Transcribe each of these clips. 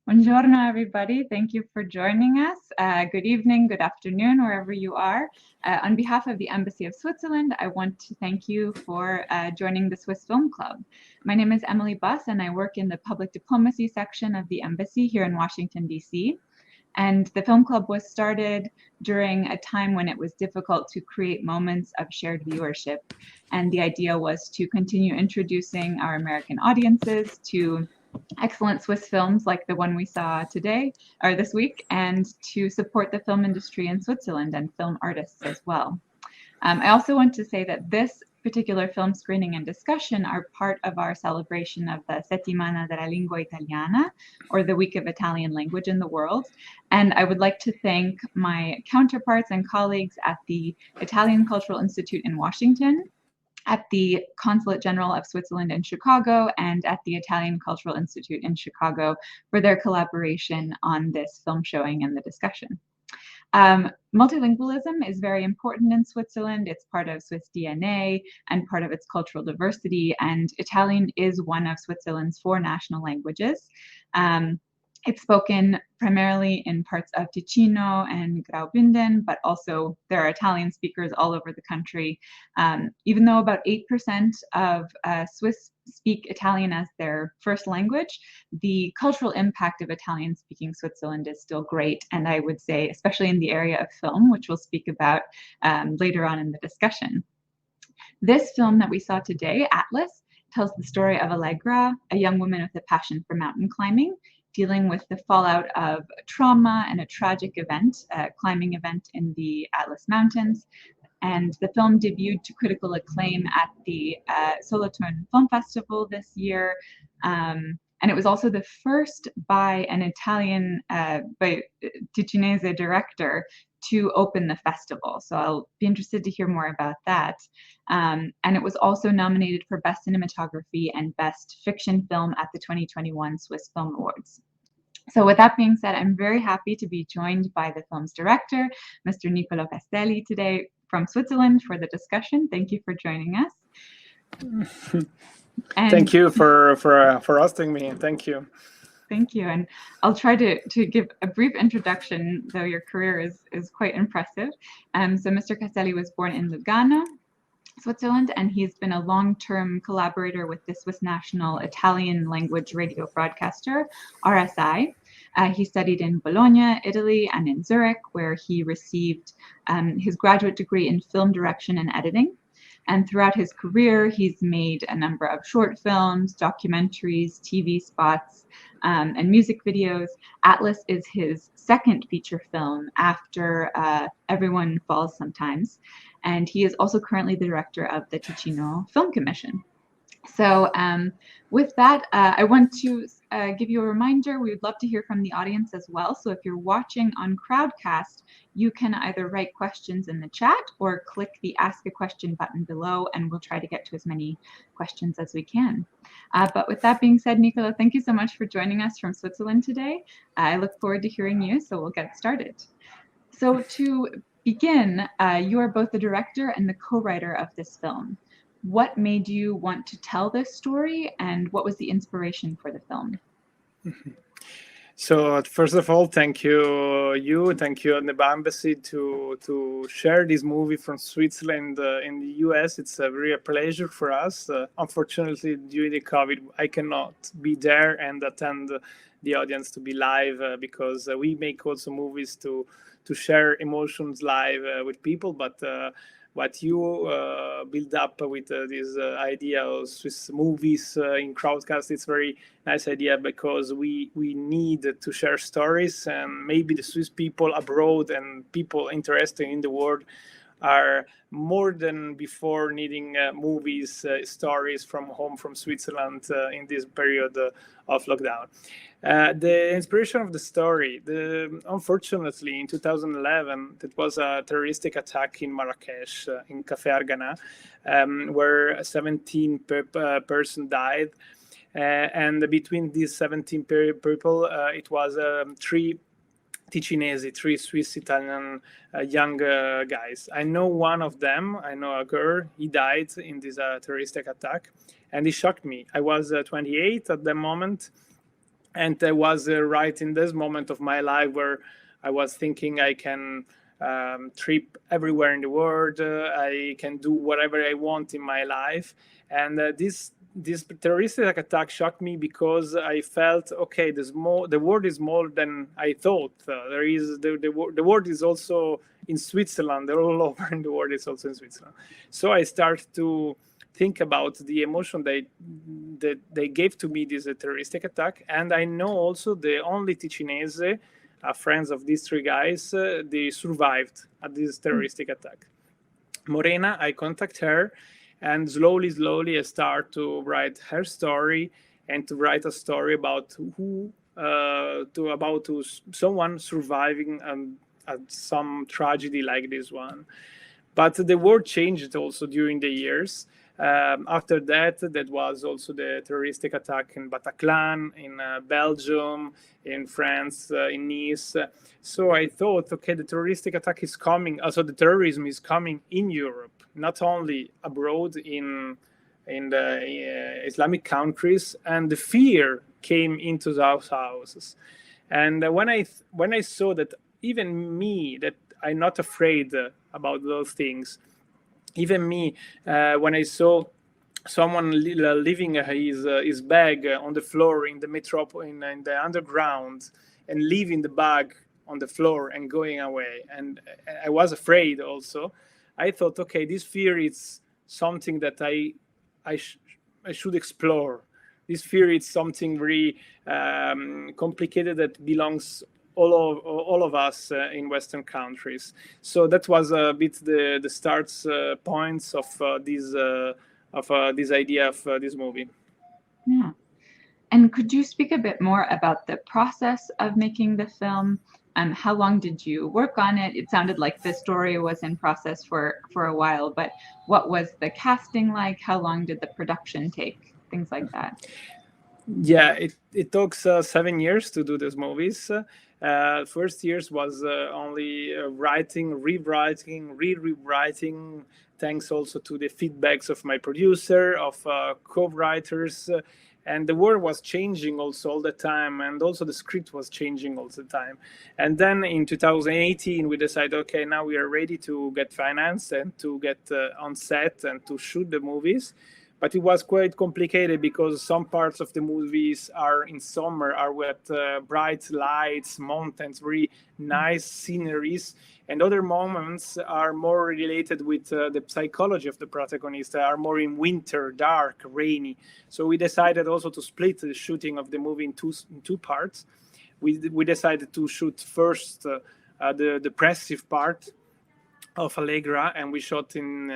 Buongiorno, everybody. Thank you for joining us. Good evening, good afternoon, wherever you are. On behalf of the Embassy of Switzerland, I want to thank you for joining the Swiss Film Club. My name is Emily Buss, and I work in the public diplomacy section of the Embassy here in Washington, D.C. And the Film Club was started during a time when it was difficult to create moments of shared viewership. And the idea was to continue introducing our American audiences to excellent Swiss films like the one we saw today or this week, and to support the film industry in Switzerland and film artists as well. I also want to say that this particular film screening and discussion are part of our celebration of the Settimana della Lingua Italiana, or the Week of Italian Language in the World. And I would like to thank my counterparts and colleagues at the Italian Cultural Institute in Washington, at the Consulate General of Switzerland in Chicago, and at the Italian Cultural Institute in Chicago for their collaboration on this film showing and the discussion. Multilingualism is very important in Switzerland. It's part of Swiss DNA and part of its cultural diversity, and Italian is one of Switzerland's 4 national languages. It's spoken primarily in parts of Ticino and Graubünden, but also there are Italian speakers all over the country. Even though about 8% of Swiss speak Italian as their first language, the cultural impact of Italian-speaking Switzerland is still great, and I would say especially in the area of film, which we'll speak about later on in the discussion. This film that we saw today, Atlas, tells the story of Allegra, a young woman with a passion for mountain climbing, dealing with the fallout of trauma and a tragic event, a climbing event in the Atlas Mountains. And the film debuted to critical acclaim at the Solothurn Film Festival this year. And it was also the first by an Italian, by Ticinese director to open the festival. So I'll be interested to hear more about that. And it was also nominated for Best Cinematography and Best Fiction Film at the 2021 Swiss Film Awards. So with that being said, I'm very happy to be joined by the film's director, Mr. Niccolò Castelli, today from Switzerland for the discussion. Thank you for joining us. And thank you for hosting me. Thank you. Thank you. And I'll try to give a brief introduction, though your career is quite impressive. So Mr. Castelli was born in Lugano, Switzerland, and he's been a long-term collaborator with the Swiss National Italian Language Radio Broadcaster, RSI. He studied in Bologna, Italy, and in Zurich, where he received his graduate degree in film direction and editing. And throughout his career, he's made a number of short films, documentaries, TV spots, and music videos. Atlas is his second feature film after Everyone Falls Sometimes. And he is also currently the director of the Ticino Film Commission. So with that, I want to give you a reminder. We would love to hear from the audience as well. So if you're watching on Crowdcast, you can either write questions in the chat or click the Ask a Question button below, and we'll try to get to as many questions as we can. But with that being said, Niccolò, thank you so much for joining us from Switzerland today. I look forward to hearing you, so we'll get started. So to begin, you are both the director and the co-writer of this film. What made you want to tell this story, and what was the inspiration for the film? So first of all, thank you and the embassy to share this movie from Switzerland in the US. It's a real pleasure for us. Unfortunately, during the COVID, I cannot be there and attend the audience to be live because we make also movies to share emotions live with people, but what you build up with this idea of Swiss movies in Crowdcast, it's very nice idea because we need to share stories, and maybe the Swiss people abroad and people interested in the world are more than before needing movies, stories from home, from Switzerland in this period of lockdown. The inspiration of the story, unfortunately, in 2011, it was a terroristic attack in Marrakesh, in Café Argana, where 17 person died. And between these 17 people, it was 3 Ticinesi, 3 Swiss Italian young guys. I know one of them. I know a girl. He died in this terroristic attack, and it shocked me. I was 28 at that moment, And I was right in this moment of my life where I was thinking I can trip everywhere in the world. I can do whatever I want in my life. And this terroristic attack shocked me because I felt, okay, the world is more than I thought. There is the world is also in Switzerland. They're all over in the world. It's also in Switzerland. So I started to think about the emotion that they gave to me this terroristic attack. And I know also the only Ticinese, friends of these three guys, they survived at this terroristic attack. Morena, I contact her, and slowly I start to write her story and to write a story about someone surviving at some tragedy like this one. But the world changed also during the years. After that was also the terroristic attack in Bataclan, in Belgium, in France, in Nice. So I thought, okay, the terroristic attack is coming. Also, the terrorism is coming in Europe, not only abroad in the Islamic countries. And the fear came into those houses. And when I saw that even me, that I'm not afraid about those things, even me, when I saw someone leaving his bag on the floor in the metro, in the underground, and leaving the bag on the floor and going away, and I was afraid also, I thought, okay, this fear is something that I should explore. This fear is something very complicated that belongs all of us in Western countries. So that was a bit the start points of this idea of this movie. Yeah. And could you speak a bit more about the process of making the film? How long did you work on it? It sounded like the story was in process for a while, but what was the casting like? How long did the production take? Things like that. Yeah, it took 7 years to do these movies. First years was only writing, rewriting, rewriting. Thanks also to the feedbacks of my producer, of co-writers, and the world was changing also all the time, and also the script was changing all the time. And then in 2018, we decided, okay, now we are ready to get financed and to get on set and to shoot the movies. But it was quite complicated because some parts of the movies are in summer, are with bright lights, mountains, very nice sceneries, and other moments are more related with the psychology of the protagonist, are more in winter, dark, rainy. So we decided also to split the shooting of the movie in two parts. We decided to shoot first the depressive part of Allegra, and we shot in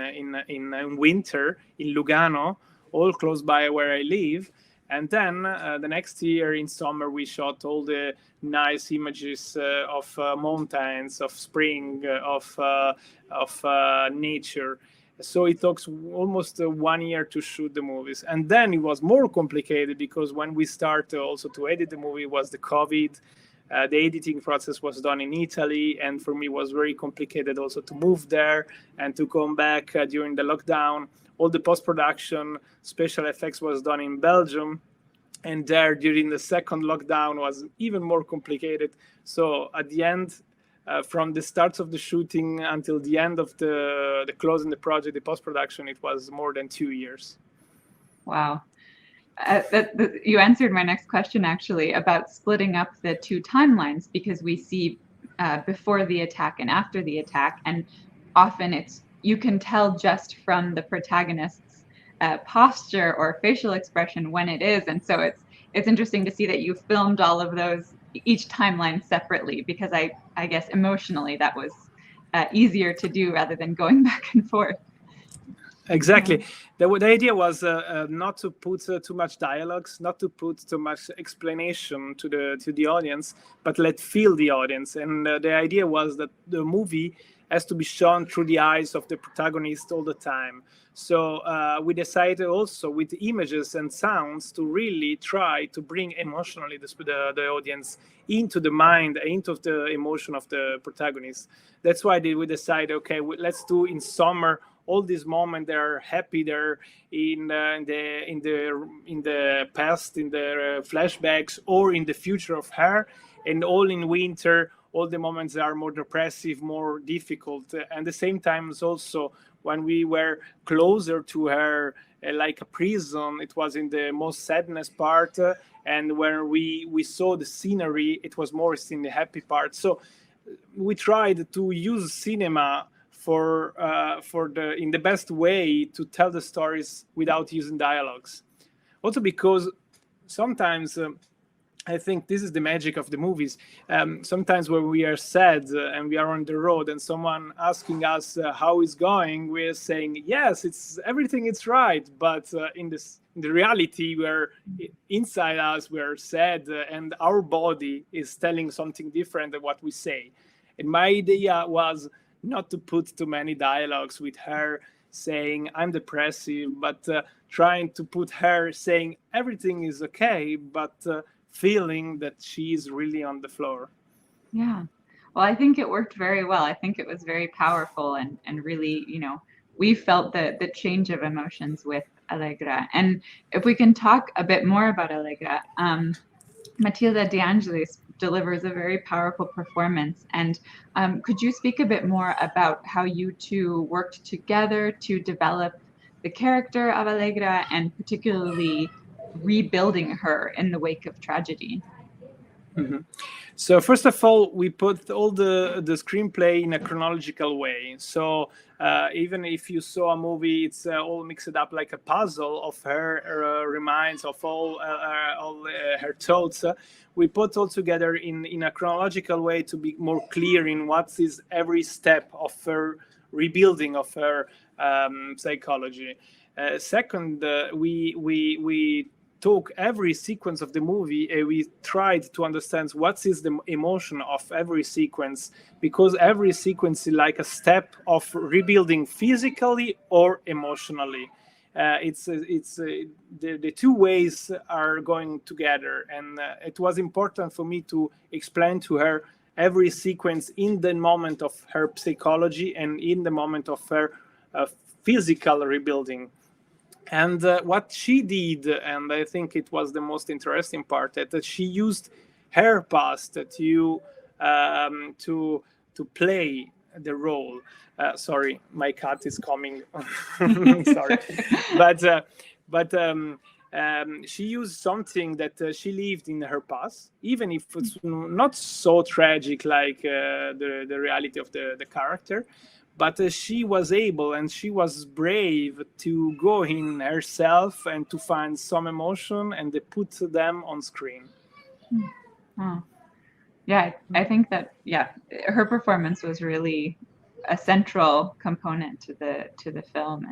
winter in Lugano, all close by where I live. And then the next year in summer, we shot all the nice images of mountains, of spring, of nature. So it took almost 1 year to shoot the movies. And then it was more complicated because when we started also to edit the movie was the COVID. The editing process was done in Italy, and for me it was very complicated also to move there and to come back during the lockdown. All the post-production, special effects was done in Belgium, and there during the second lockdown was even more complicated. So at the end, from the start of the shooting until the end of the closing the project, the post-production, it was more than 2 years. Wow. You answered my next question actually about splitting up the two timelines, because we see before the attack and after the attack, and often you can tell just from the protagonist's posture or facial expression when it is, and so it's interesting to see that you filmed all of those, each timeline separately, because I guess emotionally that was easier to do rather than going back and forth. Exactly. The idea was not to put too much dialogues, not to put too much explanation to the audience, but let feel the audience. And the idea was that the movie has to be shown through the eyes of the protagonist all the time. So we decided also with images and sounds to really try to bring emotionally the audience into the mind, into the emotion of the protagonist. That's why we decided, okay, let's do in summer all these moments they're happy, they're in the past, in the flashbacks, or in the future of her, and all in winter, all the moments are more depressive, more difficult. And the same times also when we were closer to her, like a prison, it was in the most sadness part, and when we saw the scenery, it was more in the happy part. So we tried to use cinema for the in the best way to tell the stories without using dialogues. Also because sometimes I think this is the magic of the movies. Sometimes when we are sad and we are on the road and someone asking us how it's going, we're saying, yes, it's everything, it's right. But in the reality, we're inside us, we're sad, and our body is telling something different than what we say. And my idea was not to put too many dialogues with her saying I'm depressive, but trying to put her saying everything is okay, but feeling that she is really on the floor. Yeah. Well, I think it worked very well. I think it was very powerful, and really, we felt the change of emotions with Allegra. And if we can talk a bit more about Allegra, Matilda De Angelis delivers a very powerful performance. And could you speak a bit more about how you two worked together to develop the character of Allegra, and particularly rebuilding her in the wake of tragedy? Mm-hmm. So first of all, we put all the screenplay in a chronological way. So even if you saw a movie, it's all mixed up like a puzzle of her reminds of all her thoughts. We put all together in a chronological way to be more clear in what is every step of her rebuilding of her psychology. Second, we took every sequence of the movie and we tried to understand what is the emotion of every sequence, because every sequence is like a step of rebuilding physically or emotionally. The two ways are going together, and it was important for me to explain to her every sequence in the moment of her psychology and in the moment of her physical rebuilding. And what she did, and I think it was the most interesting part, that she used her past to play the role. Sorry, my cat is coming. Sorry, but she used something that she lived in her past, even if it's not so tragic like the reality of the character. But she was able and she was brave to go in herself and to find some emotion and to put them on screen. Oh. Yeah, I think that, her performance was really a central component to the film.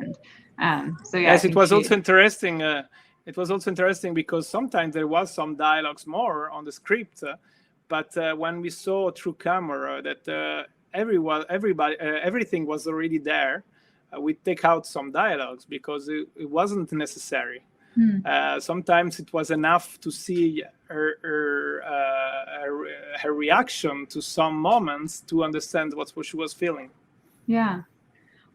And so yeah, yes, it was also interesting. It was also interesting because sometimes there was some dialogues more on the script, but when we saw through camera that everything was already there, we take out some dialogues because it wasn't necessary. Sometimes it was enough to see her reaction to some moments to understand what she was feeling. Yeah.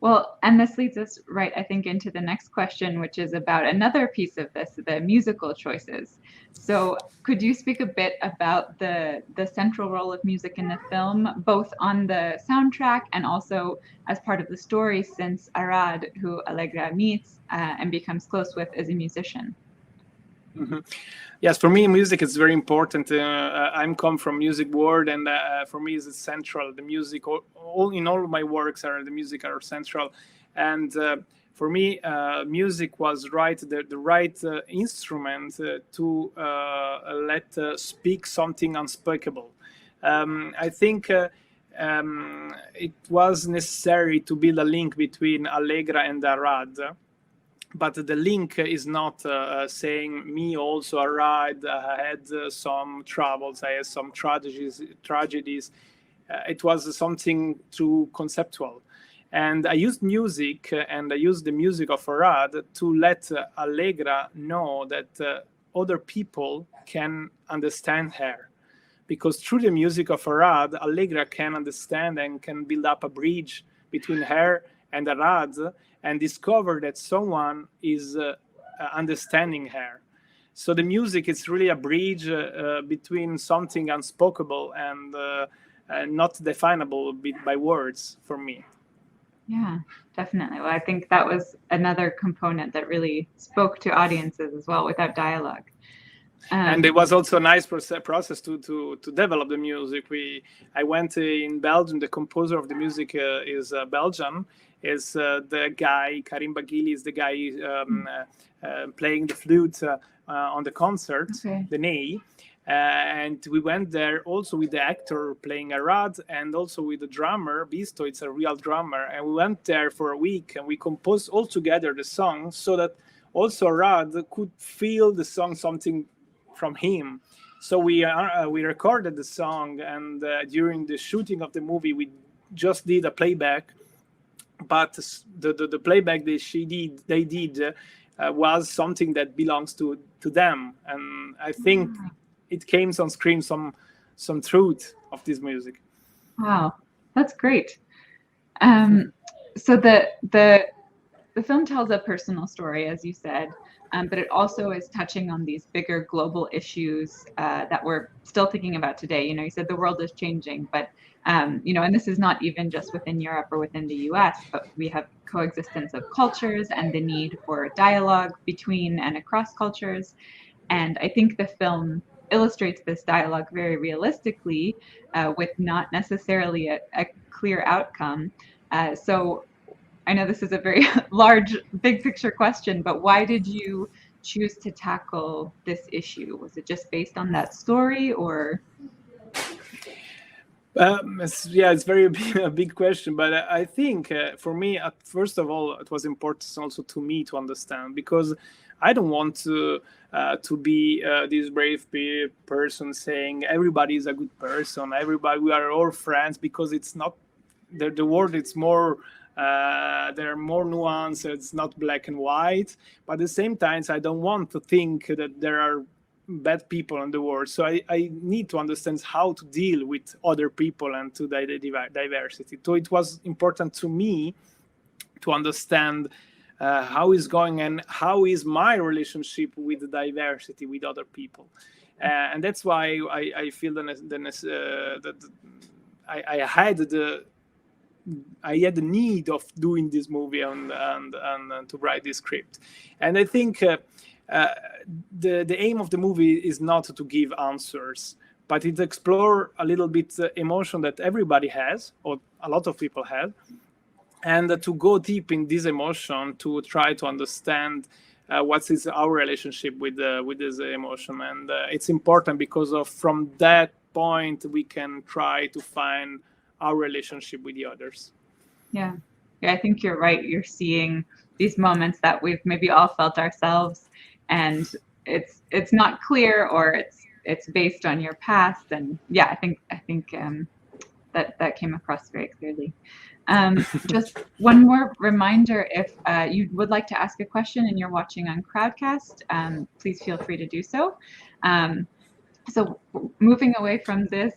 Well, and this leads us right, I think, into the next question, which is about another piece of this, the musical choices. So could you speak a bit about the central role of music in the film, both on the soundtrack and also as part of the story, since Arad, who Allegra meets and becomes close with, is a musician? Mm-hmm. Yes, for me, music is very important. I'm come from music world, and for me, it's central. The music, in all my works, the music are central, and for me, music was the right instrument to let speak something unspeakable. I think it was necessary to build a link between Allegra and Arad. But the link is not saying me also arrived. I had some troubles. I had some tragedies. It was something too conceptual. And I used music and I used the music of Arad to let Allegra know that other people can understand her. Because through the music of Arad, Allegra can understand and can build up a bridge between her and Arad, and discover that someone is understanding her. So the music is really a bridge between something unspeakable and not definable by words for me. Yeah, definitely. Well, I think that was another component that really spoke to audiences as well without dialogue. And it was also a nice process to develop the music. I went in Belgium. The composer of the music is Belgian. Is the guy Karim Baghili is the guy playing the flute on the concert, the Ney. And we went there also with the actor playing Arad and also with the drummer, Bisto, it's a real drummer. And we went there for a week and we composed all together the song so that also Arad could feel the song something from him. So we recorded the song, and during the shooting of the movie, we just did a playback. But the playback they did was something that belongs to them, and I think it came on screen some truth of this music. Wow, that's great. So the film tells a personal story, as you said, but it also is touching on these bigger global issues that we're still thinking about today. You said the world is changing, but and this is not even just within Europe or within the US, but we have coexistence of cultures and the need for dialogue between and across cultures. And I think the film illustrates this dialogue very realistically with not necessarily a clear outcome. So I know this is a very large, big picture question, but why did you choose to tackle this issue? Was it just based on that story, or? It's very a big question, but I think for me, first of all, it was important also to me to understand, because I don't want to be this brave person saying everybody is a good person, we are all friends, because it's not the world. It's more there are more nuances. It's not black and white, but at the same time, I don't want to think that there are bad people in the world. So I need to understand how to deal with other people and to the diversity. So it was important to me to understand how is going and how is my relationship with the diversity with other people, and that's why I feel that I had the need of doing this movie and to write this script. And I think the aim of the movie is not to give answers, but it explore a little bit emotion that everybody has, or a lot of people have, and to go deep in this emotion to try to understand what is our relationship with this emotion. And it's important because from that point we can try to find our relationship with the others. Yeah, I think you're right. You're seeing these moments that we've maybe all felt ourselves, and it's not clear, or it's based on your past. And yeah, I think that came across very clearly. Just one more reminder, if you would like to ask a question and you're watching on Crowdcast, please feel free to do so. So moving away from this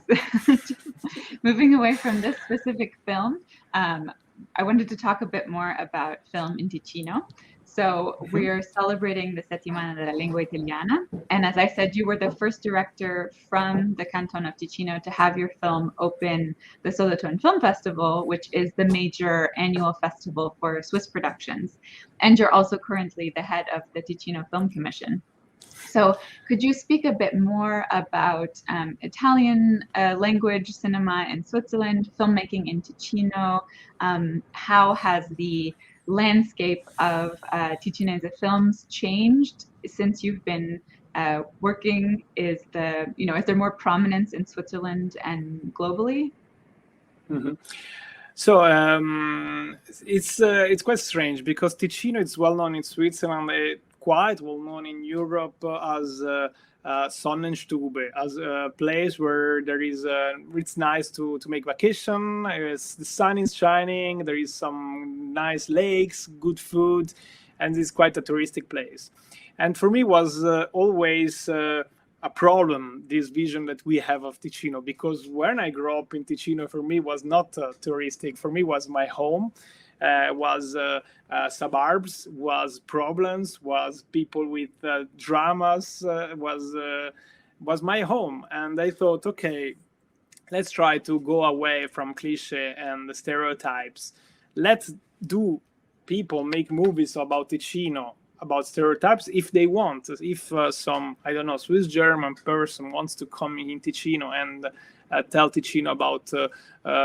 specific film, I wanted to talk a bit more about film in Ticino. So we're celebrating the Settimana della Lingua Italiana. And as I said, you were the first director from the Canton of Ticino to have your film open the Solothurn Film Festival, which is the major annual festival for Swiss productions. And you're also currently the head of the Ticino Film Commission. So could you speak a bit more about Italian language cinema in Switzerland, filmmaking in Ticino? How has the landscape of Ticinese films changed since you've been working? Is there more prominence in Switzerland and globally? Mm-hmm. So it's quite strange, because Ticino is well known in Switzerland, quite well known in Europe as Sonnenstube, as a place where there is it's nice to make vacation. The sun is shining, there is some nice lakes, good food, and it's quite a touristic place. And for me, was always a problem, this vision that we have of Ticino, because when I grew up in Ticino, for me was not touristic. For me was my home. was suburbs, was problems, was people with dramas, was my home. And I thought, okay, let's try to go away from cliche and the stereotypes. Let's do people make movies about Ticino, about stereotypes, if they want. If some, I don't know, Swiss German person wants to come in Ticino and tell Ticino about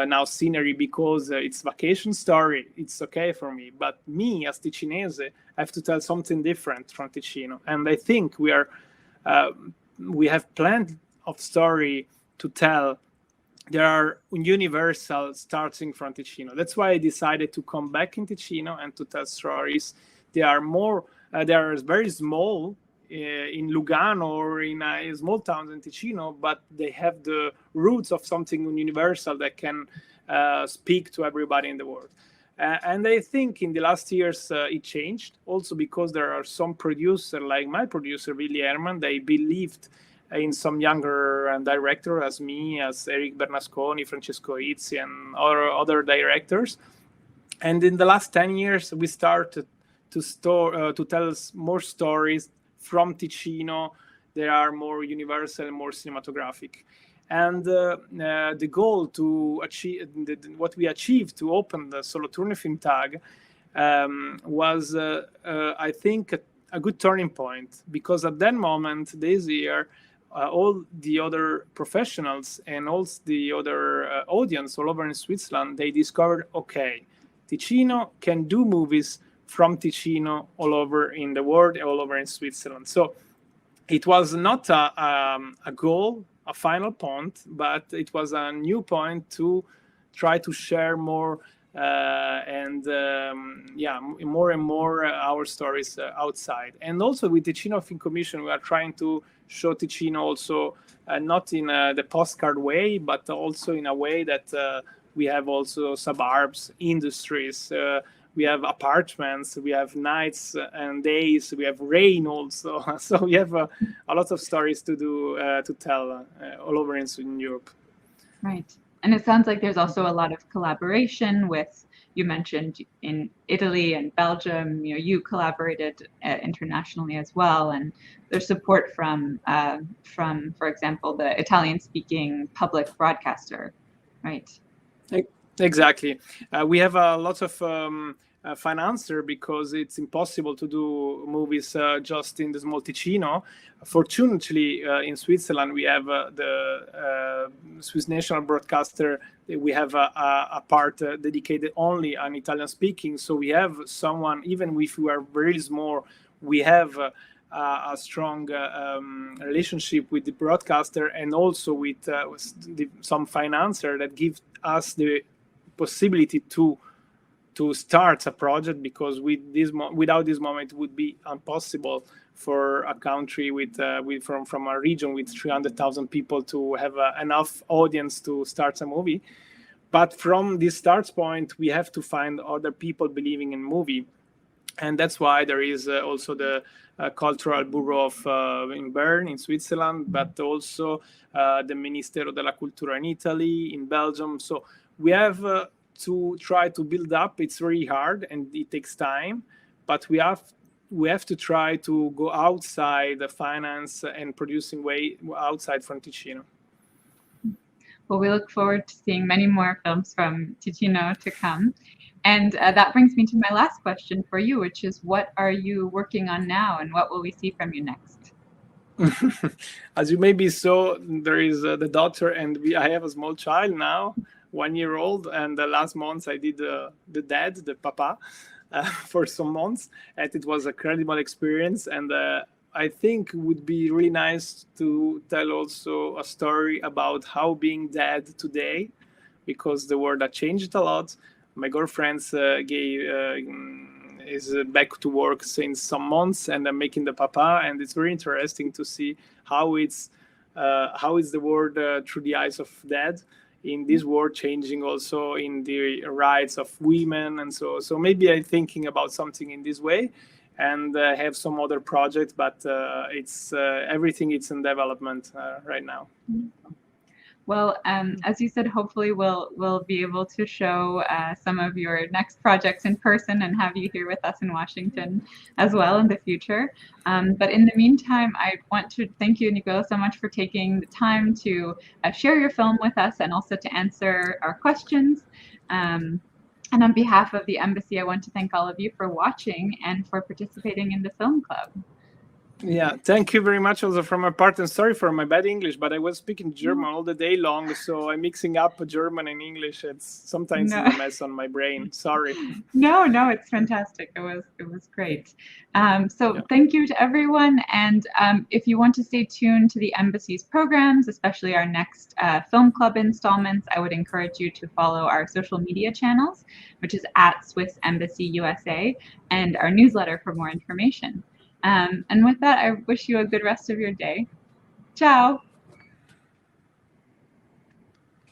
now scenery because it's vacation story, it's okay for me. But me as Ticinese, I have to tell something different from Ticino. And I think we have plenty of story to tell. There are universal starting from Ticino. That's why I decided to come back in Ticino and to tell stories. They are very small in Lugano or in small towns in Ticino, but they have the roots of something universal that can speak to everybody in the world. And I think in the last years it changed, also because there are some producers, like my producer, Willy Herman, they believed in some younger director as me, as Eric Bernasconi, Francesco Izzi, and other directors. And in the last 10 years, we started to tell more stories from Ticino. They are more universal and more cinematographic. And the goal to achieve, what we achieved to open the Solothurn Film Tag was, I think, a good turning point, because at that moment, this year, all the other professionals and all the other audience all over in Switzerland, they discovered, okay, Ticino can do movies from Ticino all over in the world, all over in Switzerland. So it was not a goal, a final point, but it was a new point to try to share more more and more our stories outside. And also with Ticino Film Commission, we are trying to show Ticino also not in the postcard way, but also in a way that we have also suburbs, industries, we have apartments, we have nights and days, we have rain also. So we have a lot of stories to do, to tell all over in Europe. Right. And it sounds like there's also a lot of collaboration with, you mentioned in Italy and Belgium, you collaborated internationally as well, and there's support from, for example, the Italian-speaking public broadcaster, right? Exactly. We have a lot of financier, because it's impossible to do movies just in the small Ticino. Fortunately, in Switzerland, we have the Swiss national broadcaster. We have a part dedicated only on Italian speaking. So we have someone, even if we are very small, we have a strong relationship with the broadcaster, and also with some financier that give us the possibility to start a project, because without this moment it would be impossible for a country from a region with 300,000 people to have enough audience to start a movie. But from this start point, we have to find other people believing in movie, and that's why there is also the Cultural Bureau in Bern, in Switzerland, but also the Ministero della Cultura in Italy, in Belgium. So we have to try to build up. It's very hard and it takes time, but we have to try to go outside the finance and producing way outside from Ticino. Well, we look forward to seeing many more films from Ticino to come. And that brings me to my last question for you, which is, what are you working on now, and what will we see from you next? As you maybe saw, there is the daughter, and I have a small child now, 1 year old, and the last month I did the dad, the papa, for some months, and it was a incredible experience. And I think it would be really nice to tell also a story about how being dad today, because the world has changed a lot. My girlfriend is back to work since some months, and I'm making the papa, and it's very interesting to see how is the world through the eyes of dad, in this world changing also in the rights of women. And so maybe I'm thinking about something in this way, and have some other projects, but it's everything it's in development right now. Well, as you said, hopefully we'll be able to show some of your next projects in person and have you here with us in Washington as well in the future. But in the meantime, I want to thank you, Niccolò, so much for taking the time to share your film with us and also to answer our questions. And on behalf of the Embassy, I want to thank all of you for watching and for participating in the film club. Yeah, thank you very much also from my part, and sorry for my bad English, but I was speaking German all the day long, so I'm mixing up German and English. It's sometimes it's a mess on my brain. Sorry. No, it's fantastic. It was great. So thank you to everyone, and if you want to stay tuned to the Embassy's programs, especially our next film club installments, I would encourage you to follow our social media channels, which is at Swiss Embassy USA, and our newsletter for more information. And with that, I wish you a good rest of your day. Ciao!